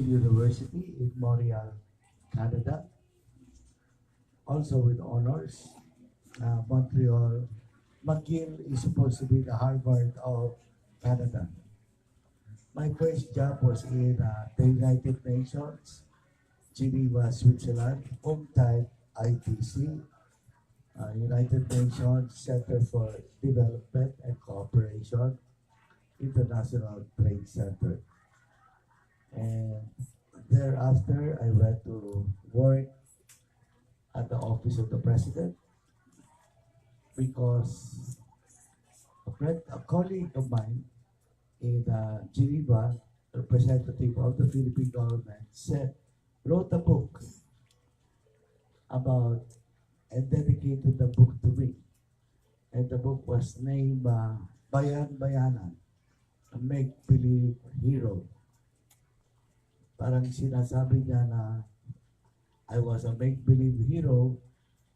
University in Montreal, Canada, also with honors. Montreal, McGill is supposed to be the Harvard of Canada. My first job was in the United Nations, Geneva, Switzerland, home type ITC, United Nations Center for Development and Cooperation, International Trade Center. And thereafter, I went to work at the office of the president because a colleague of mine in Geneva, representative of the Philippine government, wrote a book about and dedicated the book to me. And the book was named Bayan Bayanan, a make-believe hero. Parang sinasabi niya na I was a make-believe hero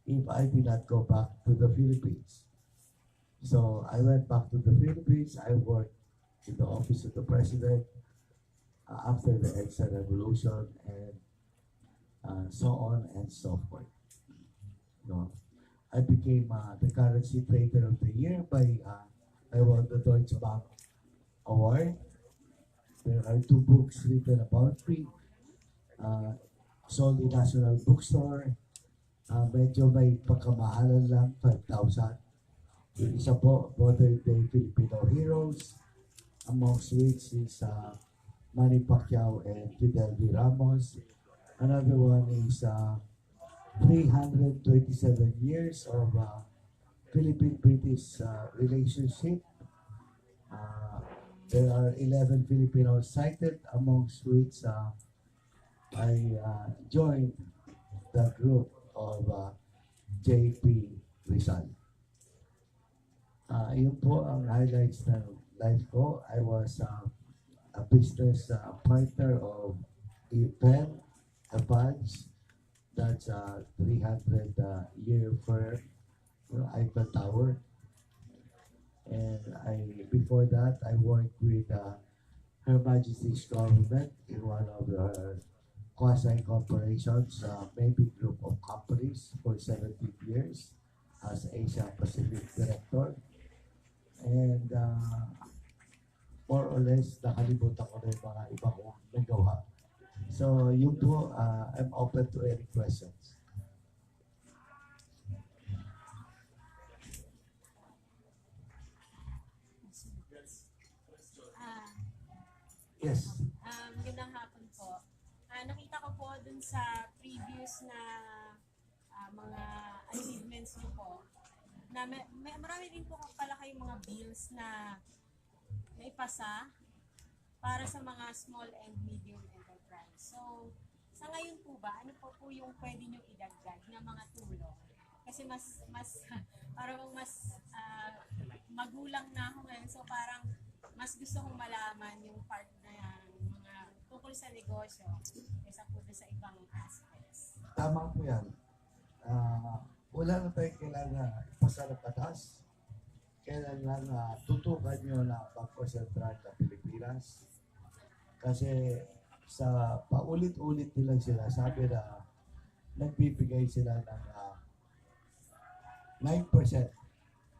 if I did not go back to the Philippines. So I went back to the Philippines. I worked in the office of the president after the EDSA revolution and so on and so forth. No, I became the currency trader of the year I won the Deutsche Bank award. There are 2 books written about me. Solid National Bookstore. Medyo may pagkamahalan lang, 5,000. Yung isa po, Modern Day Filipino Heroes, amongst which is Manny Pacquiao and Fidel V. Ramos. Another one is 327 years of Philippine-British relationship. There are 11 Filipinos cited, amongst which I joined the group of J.P. Rizal. Yun po ang highlights ng life ko. I was a business partner of Pen, a badge. That's a 300-year firm, Eiffel Tower. And before that, I worked with Her Majesty's government in one of her quasi-corporations, maybe group of companies for 17 years as Asia Pacific Director. And more or less, nakalimutan ko na yung mga iba kong nagawa. So, yun po, I'm open to any questions. Yes. Magandang hapon po. Nakita ko po dun sa previous na mga achievements niyo po na marami din po pala kayong mga bills na naipasa para sa mga small and medium enterprise. So, sa ngayon po ba, ano po yung pwede nyo idagdag na mga tulong? Kasi parang mas magulang na ako ngayon. So, parang mas gusto kong malaman yung part na mga tungkol sa negosyo kaysa po sa ibang aspects. Tama po yan. Wala na tayong kailangan ipasa ng batas. Kailangan tutukan nyo na Bangko Sentral ng Pilipinas. Kasi sa paulit-ulit nilang sila, sabi na nagbibigay sila ng 9%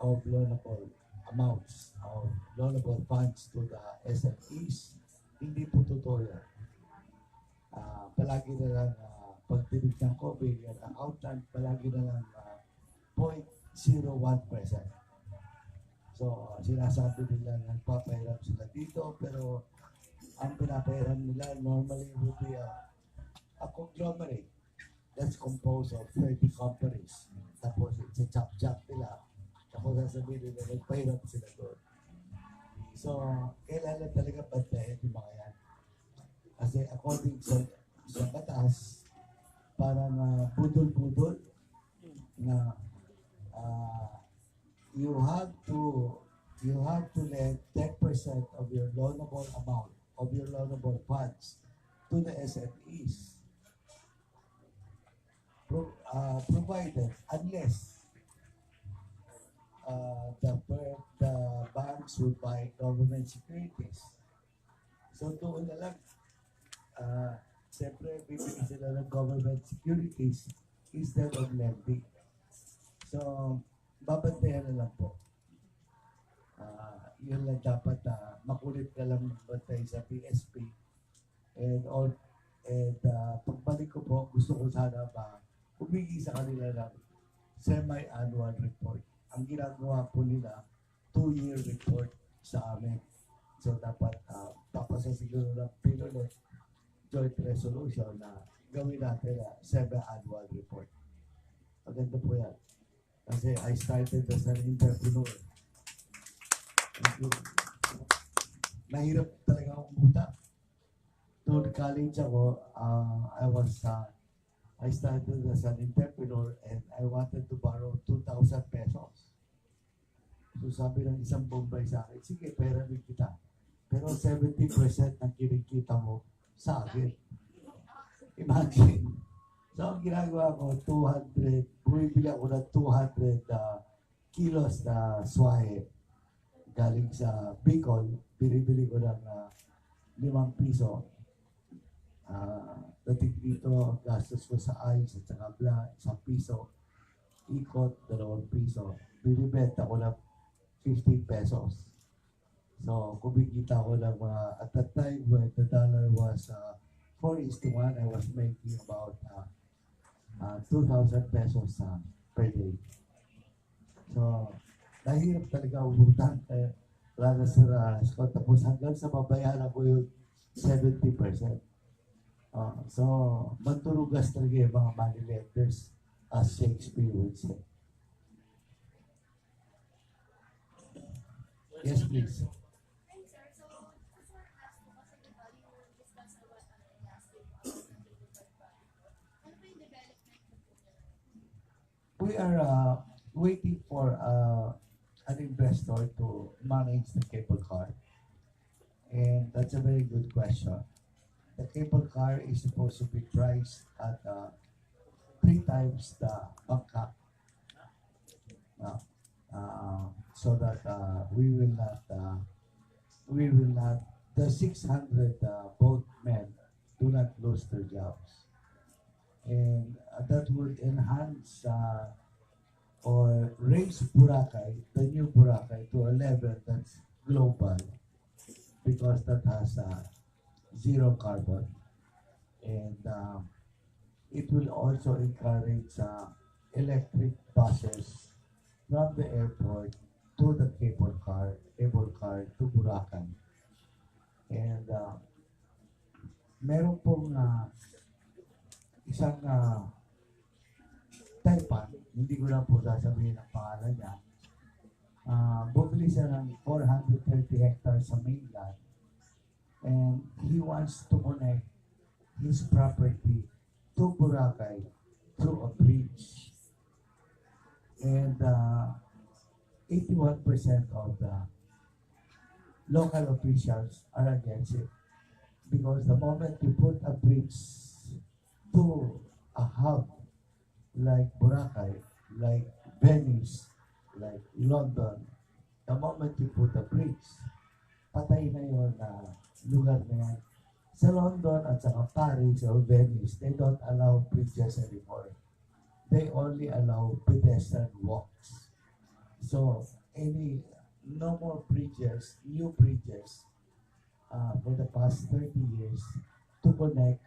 of loanable amounts of loanable funds to the SMEs. Hindi po totoo yan. Palagi na lang pagtinignan ko, bilang accountant, palagi na lang 0.01%. So, sinasabi nila nagpapahiram sila dito, pero ang pinapahiram nila normally would be a conglomerate that's composed of 30 companies. Tapos, it's a chop-chop nila. Tapos, sasabihin nila, nagpahiram sila doon. So, kailangan talaga bantayan yung mga yan. Kasi according sa batas, parang budol-budol na you have to lend 10% of your loanable amount, of your loanable funds to the SMEs. Provided, unless the banks would buy government securities. So doon na lang, Siyempre, bibili sila ng government securities instead of lending. So, babantayan na lang po. Yun lang dapat makulit ka lang bantay sa PSP. And all, and pagbalik ko po, gusto ko sana humingi sa kanila ng semi-annual report. Ang ginagawa po nila, 2-year report sa amin. So dapat papasa siguro ng pinulit joint resolution na gawin natin semi-annual report. Maganda po yan. Kasi I started as an entrepreneur. Mahirap talaga akong buta. Noong college ako, I started as an entrepreneur and I wanted to borrow 2,000 pesos. So sabi ng isang Bombay sa akin, sige, pera rin kita. Pero 70% ng kinikita mo sa akin. Imagine. So ang ginagawa ko, bumibili ako ng 200 kilos na swahe galing sa Bicol. Binibili ko ng 5 piso. Dating dito, gastos ko sa ice at saka 1 piso. Ikot, 2 piso. Binibenta ko ng 15 pesos. So, kumikita ko ng at that time when the dollar was 4:1, I was making about 2,000 pesos per day. So, nahirap talaga umutang. Wala na sa Haresco. Tapos hanggang sa mabayaran ko yung 70%. So, manturugas talaga yung mga money lenders as Shakespeare would say. Yes, please. Hi, sir. So, just want to ask po kasi diba you discussed about last week about the cable car project. Ano po yung development na po niya? We are waiting for an investor to manage the cable car. And that's a very good question. The cable car is supposed to be priced at 3 times the bangka. So that the 600 boatmen do not lose their jobs. And that would enhance or raise Boracay, the new Boracay, to a level that's global because that has zero carbon. And it will also encourage electric buses from the airport to the cable car to Boracay. And meron pong isang Taipan, hindi ko lang po sasabihin ang pangalan niya, bumili siya ng 430 hectares sa mainland and he wants to connect his property to Boracay through a bridge. And 81% of the local officials are against it because the moment you put a bridge to a hub like Boracay, like Venice, like London, the moment you put a bridge, patay na yun na lugar na yan. Sa London at saka Paris or Venice, they don't allow bridges anymore. They only allow pedestrian walks. So, no more bridges, new bridges for the past 30 years to connect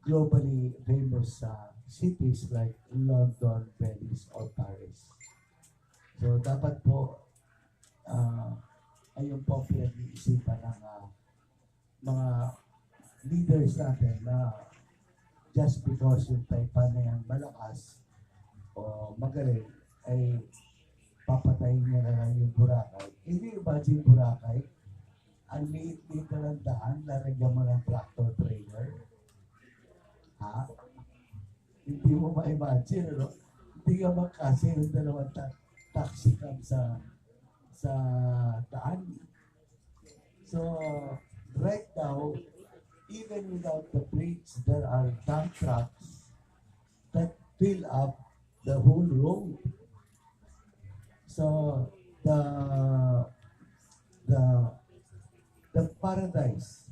globally famous cities like London, Venice, or Paris. So, dapat po ayun po pinag-iisipan ng mga leaders natin na just because yung Taipan na yan malakas o magaling ay papatayin niya na lang yung Boracay. Hindi imagine Boracay, ang liit-liit na ng daan, lalagyan mo ng tractor trailer. Ha? Hindi mo ma-imagine, ano? Hindi ka magkasi yung dalawang taxi cab sa daan. So, right now, even without the bridge, there are dump trucks that fill up the whole road. So the paradise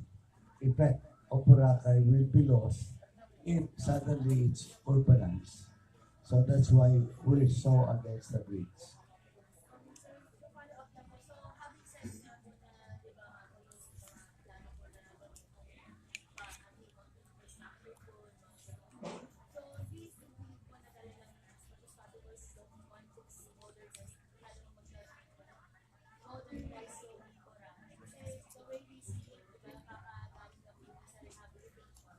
effect of Boracay will be lost if suddenly it's urbanized. So that's why we're so against the bridge. To follow up lang po, so having said nga po na, di ba, ako yung mga plano po na infrastructure po, so these would be po na talagang as much as possible so want to see modernized, lalo mag-modernize so po kasi the way we see it, di ba, kakagaling kami na sa rehabilitation.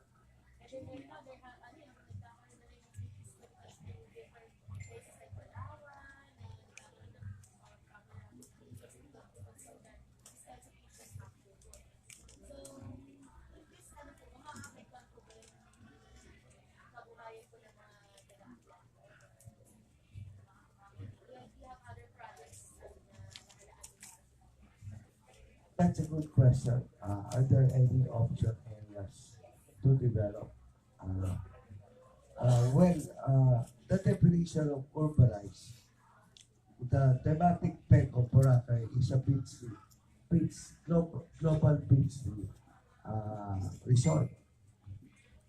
And then right now, they have, ano yung nagkakaroon na rin ng cities to different places like Palawan, and nagkakaroon ng proper rehabilitation so that these kinds of infrastructure po. So, if this, ano po, makaapektuhan po ba yung kabuhayan po ng mga taga-Aklan? You have other projects na nakalaan din. That's a good question. Are there any option areas to develop? The definition of urbanized, the thematic peg of Boracay is a global beach resort.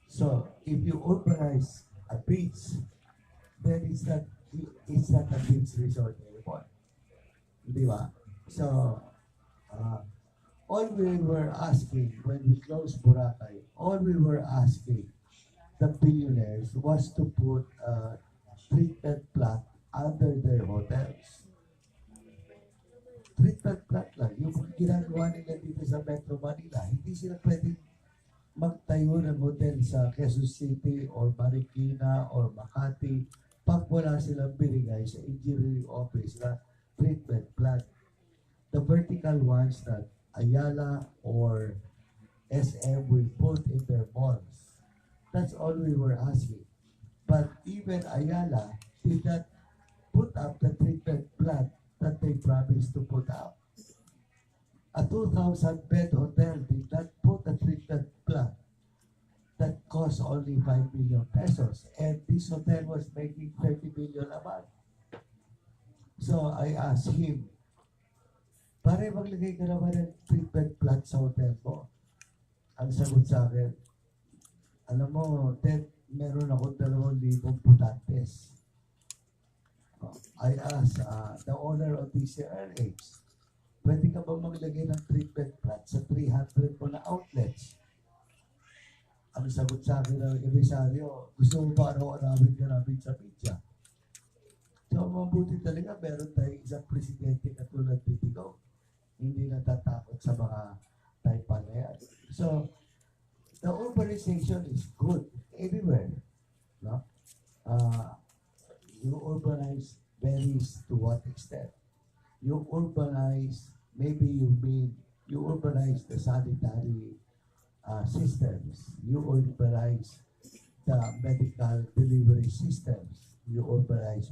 So if you urbanize a beach, then it's not a beach resort anymore. Di ba? So all we were asking when we closed Boracay, all we were asking the billionaires was to put a treatment plant under their hotels. Treatment plant lang. Yung ginagawa nila dito sa Metro Manila, hindi sila pwedeng magtayo ng hotel sa Quezon City or Marikina or Makati pag wala silang binigay sa engineering office na treatment plant. The vertical ones that Ayala or SM will put in their malls. That's all we were asking. But even Ayala did not put up the treatment plant that they promised to put up. A 2,000-bed hotel did not put a treatment plant that cost only 5 million pesos. And this hotel was making 30 million a month. So I asked him, pare maglagay ka naman ng treatment plant sa hotel mo. Ang sagot sa akin, alam mo, Ted, meron ako 2,000 butantes. I asked the owner of DCRH, pwede ka ba maglagay ng treatment plant sa 300 mo na outlets? Ang sagot sa akin ng emisaryo, gusto mo ba araw-arawin ka namin sa media? So, mabuti talaga, meron tayong isang presidente katulad ni Tigo. Hindi natatakot sa mga taypan na yan. So, the urbanization is good everywhere. No? You urbanize varies to what extent. You urbanize, maybe you urbanize the sanitary systems. You urbanize the medical delivery systems. You urbanize